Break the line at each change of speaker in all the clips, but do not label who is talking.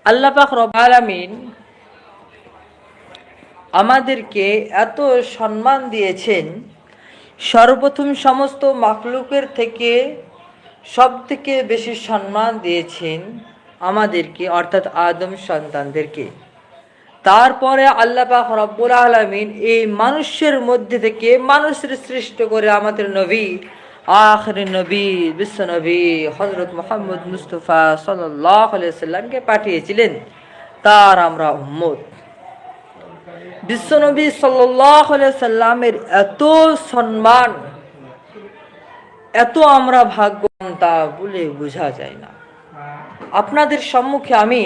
আল্লাহ পাক রব্বুল আলামিন আমাদেরকে এত সম্মান দিয়েছেন, সর্বপ্রথম সমস্ত মাখলুকের থেকে সব থেকে বেশি সম্মান দিয়েছেন আমাদেরকে, অর্থাৎ আদম সন্তানদেরকে। তারপরে আল্লাহ পাক রব্বুল আলামিন এই মানুষের মধ্যে থেকে মানুষের সৃষ্ট করে আমাদের নবী, আখিরি নবী, বিশ্ব নবী হযরত মুহাম্মদ মুস্তাফা সাল্লাল্লাহু আলাইহি সাল্লামকে পাঠিয়েছিলেন। তার আমরা উম্মত। বিশ্বনবী সাল্লাল্লাহু আলাইহি সাল্লামের এত সম্মান, এত আমরা ভাগ্যবান তা বলে বোঝা যায় না। আপনাদের সম্মুখে আমি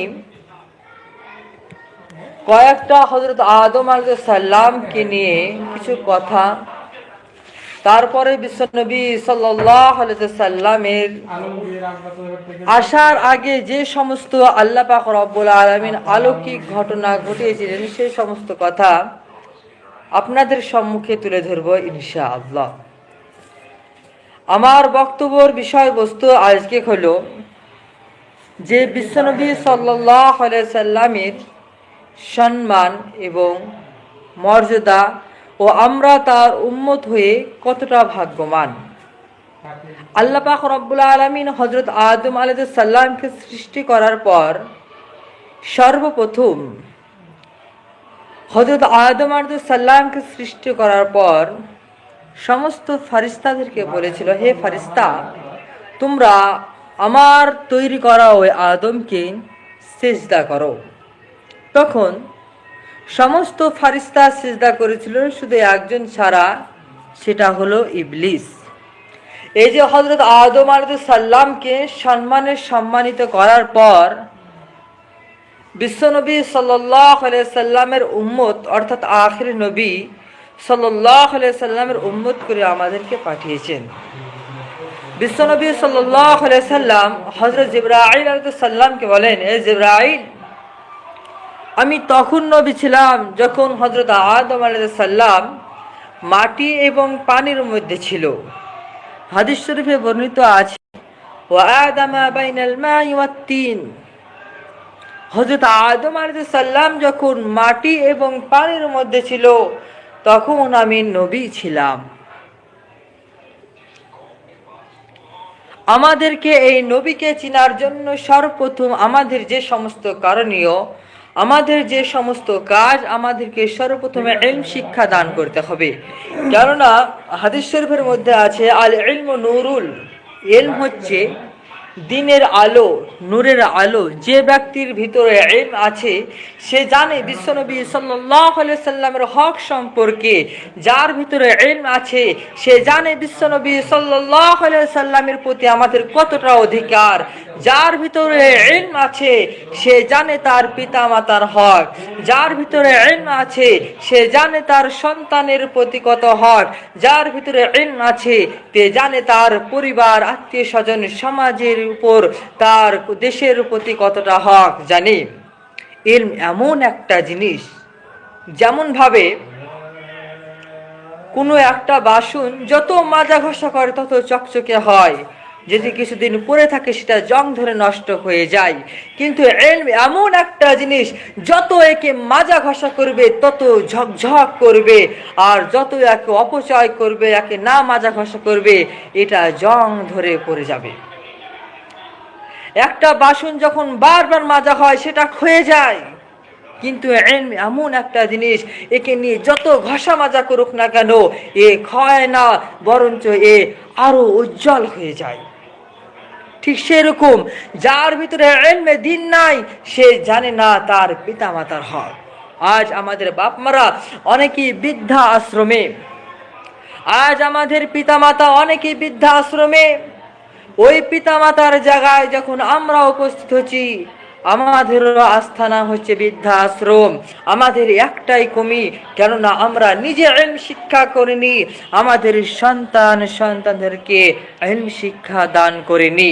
কয়েকটা হযরত আদম আলাইহিস সালামকে নিয়ে কিছু কথা, তারপরে বিশ্বনবী সাল্লাল্লাহু আলাইহি সাল্লামের আসার আগে যে সমস্ত আল্লাহ পাক রব্বুল আলামিন অলৌকিক ঘটনা ঘটিয়েছিলেন সেই সমস্ত কথা আপনাদের সম্মুখে তুলে ধরব ইনশাআল্লাহ। আমার বক্তব্যের বিষয়বস্তু আজকে হলো যে বিশ্বনবী সাল্লাল্লাহু আলাইহি সাল্লামের সম্মান এবং মর্যাদা ও আমরা তার উম্মত হয়ে কতটা ভাগ্যবান। আল্লাহ পাক রব্বুল আলামিন হযরত আদম আলাইহিস সালামকে সৃষ্টি করার পর সর্বপ্রথম হযরত আদম আলাইহিস সালামকে সৃষ্টি করার পর সমস্ত ফেরেশতাদেরকে বলেছিল, হে ফেরেশতা, তোমরা আমার তৈরি করা ওই আদমকে সিজদা করো। তখন সমস্ত ফেরেশতা সিজদা করেছিল, শুধু একজন ছাড়া, সেটা হলো ইবলিস। এই যে হযরত আদম আলাইহিস সালামকে সম্মানিত করার পর বিশ্বনবী সাল্লাল্লাহু আলাইহি সাল্লামের উম্মত, অর্থাৎ আখিরি নবী সাল্লাল্লাহু আলাইহি সাল্লামের উম্মত করে আমাদেরকে পাঠিয়েছেন। বিশ্বনবী সাল্লাল্লাহু আলাইহি সাল্লাম হযরত জিবরাইল আলাইহিস সালামকে বলেন, এ জিবরাইল, আমি তখন নবী ছিলাম যখন হযরত আদম আলাইহিস সালাম মাটি এবং পানির মধ্যে ছিল। হাদিস শরীফে বর্ণিত আছে, ওয়া আদামা বাইনাল মাই ওয়াত তিন। হযরত আদম আলাইহিস সালাম যখন মাটি এবং পানির মধ্যে ছিল তখন আমি নবী ছিলাম। আমাদেরকে এই নবীকে চিনার জন্য সর্বপ্রথম আমাদের যে সমস্ত করণীয়, আমাদের যে সমস্ত কাজ, আমাদেরকে সর্বপ্রথমে ইলম শিক্ষা দান করতে হবে। কেননা হাদিস শরীফের মধ্যে আছে, আল ইলমু নূরুল, ইলম হচ্ছে দিনের আলো, নূরের আলো। যে ব্যক্তির ভিতরে ইলম আছে সে জানে বিশ্বনবী সাল্লাল্লাহু আলাইহি সাল্লামের হক সম্পর্কে। যার ভিতরে ইলম আছে সে জানে বিশ্বনবী সাল্লাল্লাহু আলাইহি সাল্লামের প্রতি আমাদের কতটা অধিকার। যার ভিতরে ইলম আছে সে জানে তার পিতামাতার হক। যার ভিতরে ইলম আছে সে জানে তার সন্তানের প্রতি কত হক। যার ভিতরে ইলম আছে সে জানে তার পরিবার, আত্মীয় স্বজন, সমাজের উপর, তার দেশের প্রতি কতটা হক জানে। ইলম এমন একটা জিনিস, যেমন ভাবে কোনো একটা বাসন যত মাজা ঘষা করে তত চকচকে হয়, যদি কিছুদিন পরে থাকে সেটা জং ধরে নষ্ট হয়ে যায়। কিন্তু ইলম এমন একটা জিনিস, যত একে মাজা ঘষা করবে তত ঝকঝক করবে, আর যত একে অপচয় করবে, একে না মাজা ঘষা করবে, এটা জং ধরে পড়ে যাবে। একটা বাসন যখন বারবার মাজা হয় সেটা ক্ষয়ে যায়, কিন্তু ইলম এমন একটা জিনিস, একে নিয়ে যত ঘষা মাজা করুক না কেন এ ক্ষয় না, বরঞ্চ এ আরো উজ্জ্বল হয়ে যায়। ঠিক সেরকম যার ভিতরে ইলমে দ্বীন নাই সে জানে না তার পিতামাতার হক। আজ আমাদের বাপ মারা অনেকেই বৃদ্ধা আশ্রমে, আজ আমাদের পিতামাতা অনেকেই বৃদ্ধা আশ্রমে। ওই পিতামাতার জায়গায় যখন আমরা উপস্থিত হচ্ছি, আমাদেরও আস্থানা হচ্ছে বৃদ্ধা আশ্রম। আমাদের একটাই কমি, কেননা আমরা নিজে ইলম শিক্ষা করিনি, আমাদের সন্তানদেরকে ইলম শিক্ষা দান করিনি।